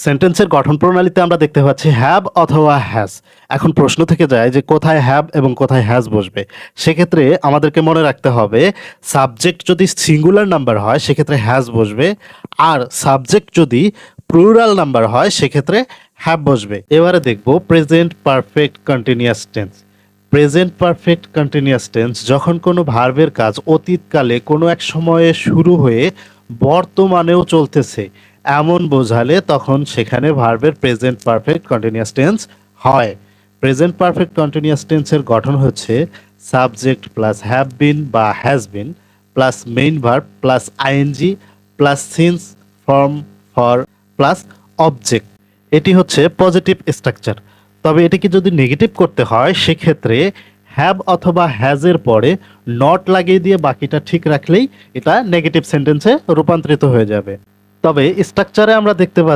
সেন্টেন্সের গঠন প্রণালীতে আমরা দেখতে পাচ্ছি হ্যাভ অথবা হ্যাজ। এখন প্রশ্ন থেকে যায় যে কোথায় হ্যাভ এবং কোথায় হ্যাজ বসবে। সেক্ষেত্রে আমাদেরকে মনে রাখতে হবে সাবজেক্ট যদি সিঙ্গুলার নাম্বার হয় সেক্ষেত্রে হ্যাজ বসবে, আর সাবজেক্ট যদি প্লুরাল নাম্বার হয় সেক্ষেত্রে হ্যাভ বসবে। এবারে দেখব present perfect continuous tense. Present perfect continuous tense যখন কোনো ভার্বের কাজ অতীতকালে কোনো এক সময়ে শুরু হয়ে বর্তমানেও চলতেছে এমন বোঝালে তখন সেখানে ভার্বের প্রেজেন্ট পারফেক্ট কন্টিনিউয়াস টেন্স হয়। প্রেজেন্ট পারফেক্ট কন্টিনিউয়াস টেন্সের গঠন হচ্ছে সাবজেক্ট প্লাস হ্যাভ বিন বা has been plus main verb plus ING plus since form for plus object. এটি হচ্ছে পজিটিভ স্ট্রাকচার। তবে এটিকে যদি নেগেটিভ করতে হয় সেক্ষেত্রে হ্যাভ অথবা হ্যাজের পরে নট লাগিয়ে দিয়ে বাকিটা ঠিক রাখলেই এটা নেগেটিভ সেন্টেন্সে রূপান্তরিত হয়ে যাবে। তবে স্ট্রাকচারে আমরা দেখতে পাচ্ছি